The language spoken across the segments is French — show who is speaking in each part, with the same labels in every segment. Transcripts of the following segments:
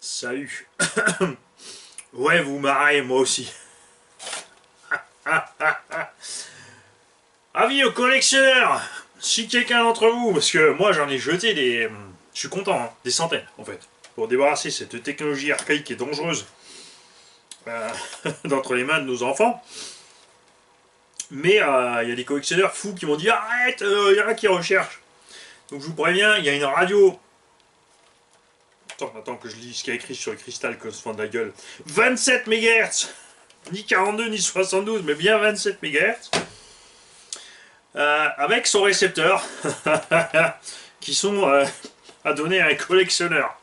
Speaker 1: Salut. Ouais, vous marrez, moi aussi. Avis aux collectionneurs. Si quelqu'un d'entre vous, parce que moi j'en ai jeté des... Je suis content, hein, des centaines en fait. Pour débarrasser cette technologie archaïque et dangereuse euh, d'entre les mains de nos enfants. Mais il y a des collectionneurs fous qui m'ont dit arrête, il y en a qui recherchent. Donc je vous préviens, il y a une radio. Attends que je lis ce qu'il y a écrit sur le cristal que se fend de la gueule. 27 MHz. Ni 42 ni 72, mais bien 27 MHz. Avec son récepteur. qui sont à donner à un collectionneur.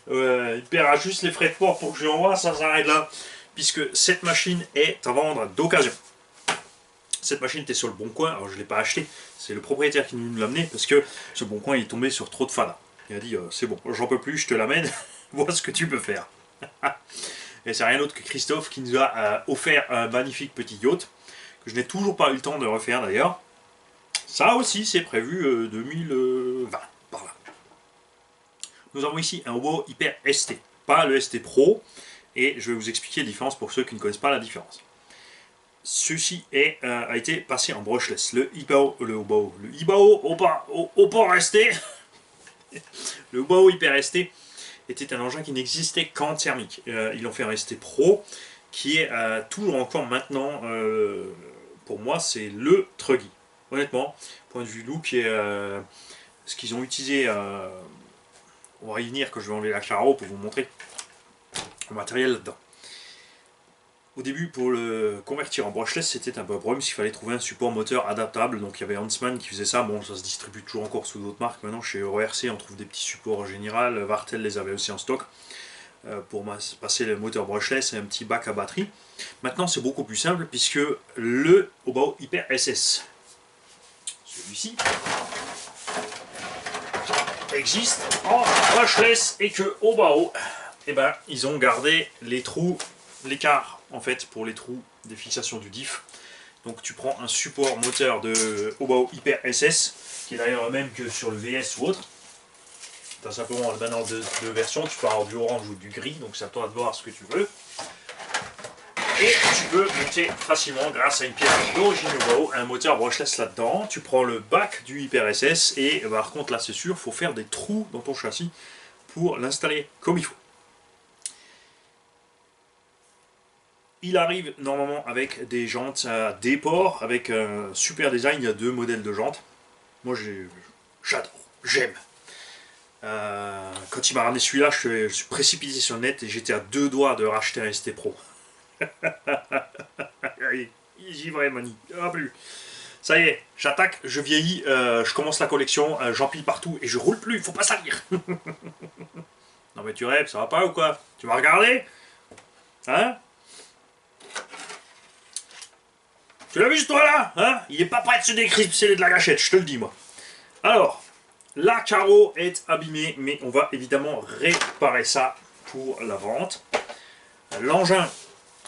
Speaker 1: Il paiera juste les frais de port pour que je lui envoie, ça s'arrête là. Puisque cette machine est à vendre d'occasion. Cette machine était sur le bon coin, alors je ne l'ai pas acheté. C'est le propriétaire qui nous l'a amené parce que ce bon coin il est tombé sur trop de fada. Il a dit c'est bon, j'en peux plus, je te l'amène, vois ce que tu peux faire. Et c'est rien d'autre que Christophe qui nous a offert un magnifique petit yacht que je n'ai toujours pas eu le temps de refaire d'ailleurs. Ça aussi c'est prévu 2020 par là. Nous avons ici un Hobo Hyper ST, pas le ST Pro, et je vais vous expliquer la différence pour ceux qui ne connaissent pas la différence. Ceci a été passé en brushless. Le Ibao ST, le Hobo Hyper ST était un engin qui n'existait qu'en thermique. Ils l'ont fait en ST Pro, qui est toujours encore maintenant, pour moi, c'est le Truggy. Honnêtement, point de vue look et ce qu'ils ont utilisé, on va y venir quand je vais enlever la charo pour vous montrer le matériel là-dedans. Au début, pour le convertir en brushless, c'était un peu un problème, parce qu'il fallait trouver un support moteur adaptable. Donc il y avait Huntsman qui faisait ça. Bon, ça se distribue toujours encore sous d'autres marques. Maintenant, chez EuroRC, on trouve des petits supports en général. Vartel les avait aussi en stock pour passer le moteur brushless et un petit bac à batterie. Maintenant, c'est beaucoup plus simple, puisque le Hobo Hyper SS, celui-ci, existe en brushless et que au bas haut, eh ben, ils ont gardé les trous, l'écart en fait pour les trous des fixations du diff. Donc tu prends un support moteur de Hobo Hyper SS qui est d'ailleurs le même que sur le VS ou autre. Tu as simplement maintenant deux versions, tu peux avoir du orange ou du gris, donc c'est à toi de voir ce que tu veux. Et tu peux monter facilement grâce à une pièce d'origine Hobo un moteur brushless là-dedans. Tu prends le bac du Hyper SS et par contre là c'est sûr, il faut faire des trous dans ton châssis pour l'installer comme il faut. Il arrive normalement avec des jantes à déport, avec un super design, il y a deux modèles de jantes. Moi j'adore, j'aime. Quand il m'a ramené celui-là, je suis précipité sur le net et j'étais à deux doigts de racheter un ST Pro. J'y vais, Mani. Ah, plus. Ça y est, j'attaque, je vieillis, je commence la collection, j'empile partout et je roule plus, il faut pas salir. Non mais tu rêves, ça va pas ou quoi? Tu vas regarder? Hein? Tu l'as vu ce toit là, hein? Il est pas prêt de se décrisper de la gâchette, je te le dis moi. Alors, la carreau est abîmée, mais on va évidemment réparer ça pour la vente. L'engin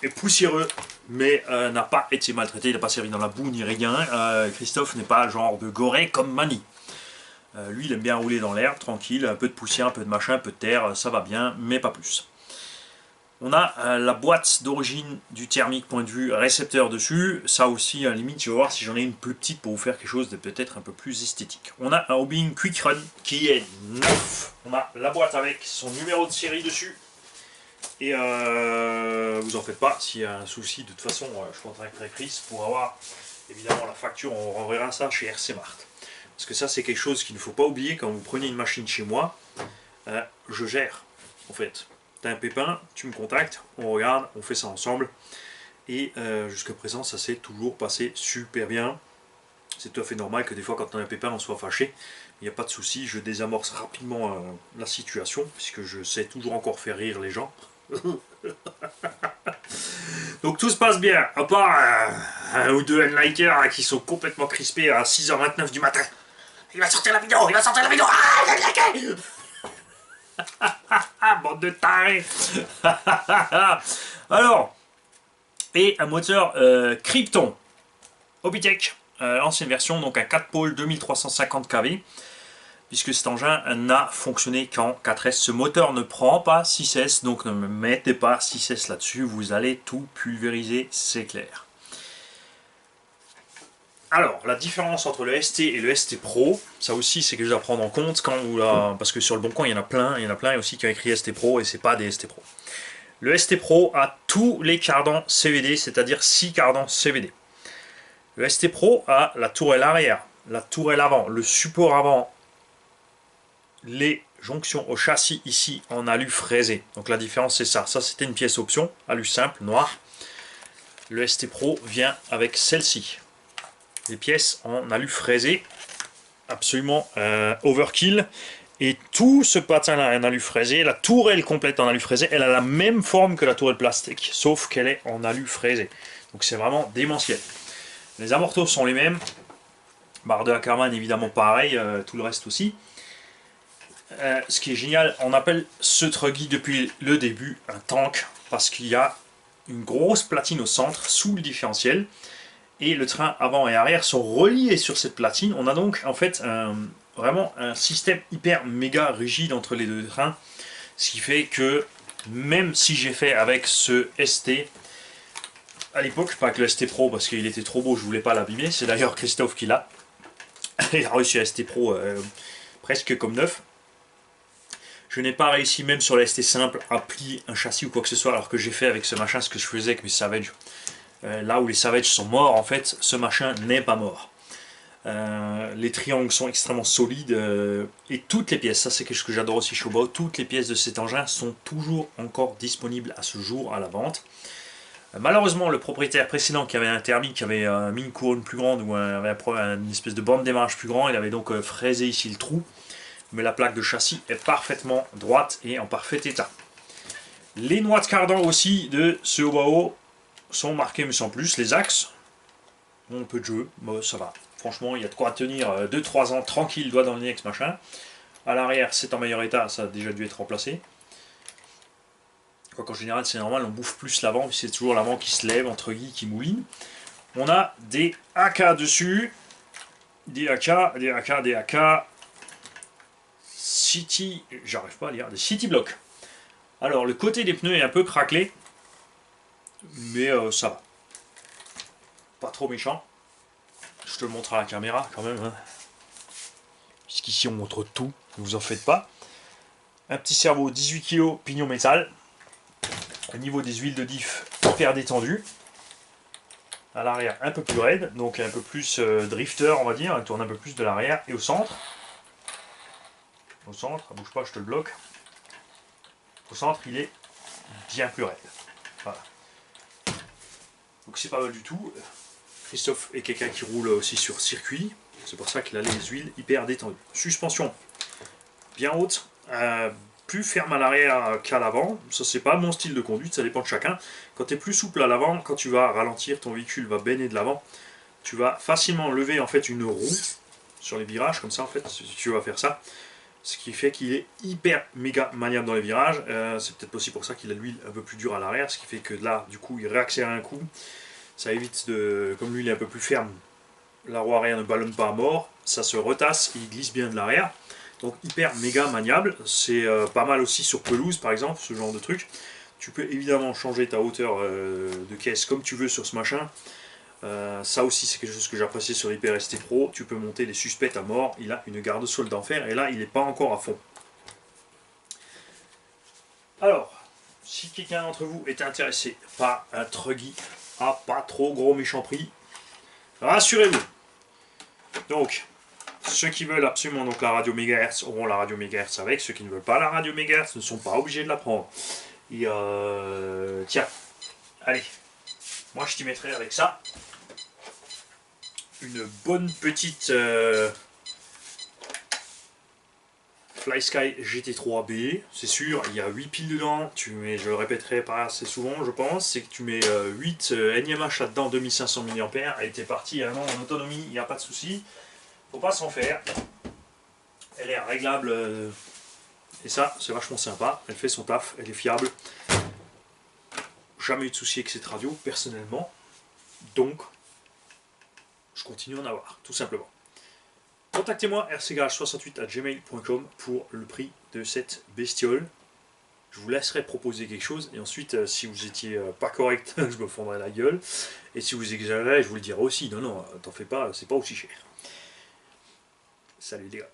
Speaker 1: est poussiéreux, mais n'a pas été maltraité, il n'a pas servi dans la boue ni rien. Christophe n'est pas genre de goré comme Mani. Lui, il aime bien rouler dans l'air, tranquille, un peu de poussière, un peu de machin, un peu de terre, ça va bien, mais pas plus. On a la boîte d'origine du thermique, point de vue récepteur dessus. Ça aussi, à la limite, je vais voir si j'en ai une plus petite pour vous faire quelque chose de peut-être un peu plus esthétique. On a un Hobbying Quick Run qui est neuf. On a la boîte avec son numéro de série dessus. Et vous en faites pas, s'il y a un souci, de toute façon, je contacterai Chris pour avoir évidemment la facture. On renverra ça chez RC Mart. Parce que ça, c'est quelque chose qu'il ne faut pas oublier quand vous prenez une machine chez moi. Je gère, en fait. T'as un pépin, tu me contactes, on regarde, on fait ça ensemble. Et jusqu'à présent, ça s'est toujours passé super bien. C'est tout à fait normal que des fois, quand on a un pépin, on soit fâché. Il n'y a pas de souci, je désamorce rapidement la situation, puisque je sais toujours encore faire rire les gens. Donc tout se passe bien, à part un ou deux N-likers qui sont complètement crispés à 6h29 du matin. Il va sortir la vidéo, il va sortir la vidéo, ah, il a liké. Bande de tarés. Alors, et un moteur Krypton Hobbytech, ancienne version, donc un 4 pôles 2350 kV, puisque cet engin n'a fonctionné qu'en 4S. Ce moteur ne prend pas 6S, donc ne mettez pas 6S là-dessus, vous allez tout pulvériser, c'est clair. Alors, la différence entre le ST et le ST Pro, ça aussi c'est quelque chose à prendre en compte quand vous parce que sur le bon coin il y en a plein aussi qui ont écrit ST Pro et c'est pas des ST Pro. Le ST Pro a tous les cardans CVD, c'est-à-dire 6 cardans CVD. Le ST Pro a la tourelle arrière, la tourelle avant, le support avant, les jonctions au châssis ici en alu fraisé. Donc la différence c'est ça. Ça c'était une pièce option, alu simple, noir. Le ST Pro vient avec celle-ci. Des pièces en alu fraisé, absolument overkill. Et tout ce patin-là en alu fraisé, la tourelle complète en alu fraisé, elle a la même forme que la tourelle plastique, sauf qu'elle est en alu fraisé. Donc c'est vraiment démentiel. Les amortos sont les mêmes. Barre de Ackermann évidemment pareil, tout le reste aussi. Ce qui est génial, on appelle ce truggy depuis le début un tank parce qu'il y a une grosse platine au centre sous le différentiel et le train avant et arrière sont reliés sur cette platine. On a donc en fait vraiment un système hyper méga rigide entre les deux trains, ce qui fait que même si j'ai fait avec ce ST à l'époque, pas que le ST Pro parce qu'il était trop beau, je voulais pas l'abîmer, c'est d'ailleurs Christophe qui l'a. Il a reçu un ST Pro presque comme neuf. Je n'ai pas réussi même sur la ST simple à plier un châssis ou quoi que ce soit, alors que j'ai fait avec ce machin ce que je faisais avec mes Savage. Là où les Savage sont morts, en fait, ce machin n'est pas mort. Les triangles sont extrêmement solides et toutes les pièces, ça c'est quelque chose que j'adore aussi chez Showboat, toutes les pièces de cet engin sont toujours encore disponibles à ce jour à la vente. Malheureusement, le propriétaire précédent qui avait un thermique, qui avait mis une couronne plus grande ou avait une espèce de bande de démarrage plus grand, il avait donc fraisé ici le trou. Mais la plaque de châssis est parfaitement droite et en parfait état. Les noix de cardan aussi de ce Hobao sont marquées mais sans plus. Les axes, un peu de jeu, bon, ça va. Franchement, il y a de quoi tenir 2-3 ans tranquille, doigt dans le nez, machin. À l'arrière, c'est en meilleur état, ça a déjà dû être remplacé. Quoiqu'en général, c'est normal, on bouffe plus l'avant, puis c'est toujours l'avant qui se lève, entre guillemets, qui mouline. On a des AK dessus. Des AK, des AK, des AK. City, j'arrive pas à lire, des City Block. Alors le côté des pneus est un peu craquelé, mais ça va. Pas trop méchant. Je te le montre à la caméra quand même. Hein. Puisqu'ici on montre tout, ne vous en faites pas. Un petit cerveau 18 kg, pignon métal. Au niveau des huiles de diff, hyper détendu. À l'arrière un peu plus raide, donc un peu plus drifter on va dire, il tourne un peu plus de l'arrière. Et au centre, bouge pas, je te le bloque. Au centre, il est bien plus raide. Voilà. Donc c'est pas mal du tout. Christophe est quelqu'un qui roule aussi sur circuit. C'est pour ça qu'il a les huiles hyper détendues. Suspension bien haute, plus ferme à l'arrière qu'à l'avant. Ça c'est pas mon style de conduite, ça dépend de chacun. Quand tu es plus souple à l'avant, quand tu vas ralentir, ton véhicule va baigner de l'avant. Tu vas facilement lever en fait une roue sur les virages comme ça en fait, si tu vas faire ça. Ce qui fait qu'il est hyper méga maniable dans les virages. C'est peut-être aussi pour ça qu'il a l'huile un peu plus dure à l'arrière, ce qui fait que là, du coup, il réaccélère un coup. Ça évite de, comme l'huile est un peu plus ferme, la roue arrière ne ballonne pas à mort, ça se retasse, il glisse bien de l'arrière. Donc hyper méga maniable. C'est pas mal aussi sur pelouse par exemple, ce genre de truc. Tu peux évidemment changer ta hauteur de caisse comme tu veux sur ce machin. Ça aussi c'est quelque chose que j'apprécie sur l'Hyper ST Pro, tu peux monter les suspects à mort, il a une garde-sol d'enfer et là il n'est pas encore à fond. Alors, si quelqu'un d'entre vous est intéressé par un truggy à pas trop gros méchant prix, rassurez-vous. Donc, ceux qui veulent absolument donc la radio mégahertz auront la radio mégahertz avec, ceux qui ne veulent pas la radio mégahertz ne sont pas obligés de la prendre. Et tiens, allez, moi je t'y mettrai avec ça. Une bonne petite FlySky GT3B, c'est sûr, il y a 8 piles dedans, je le répéterai pas assez souvent je pense, c'est que tu mets 8 NMH là-dedans, 2500 mAh, elle était partie un an en autonomie, il n'y a pas de souci, faut pas s'en faire, elle est réglable, et ça c'est vachement sympa, elle fait son taf, elle est fiable, jamais eu de souci avec cette radio personnellement, donc je continue à en avoir, tout simplement. Contactez-moi rcgarage68@gmail.com pour le prix de cette bestiole. Je vous laisserai proposer quelque chose et ensuite si vous étiez pas correct, je me fendrai la gueule. Et si vous exagérez, je vous le dirai aussi. Non, non, t'en fais pas, c'est pas aussi cher. Salut les gars.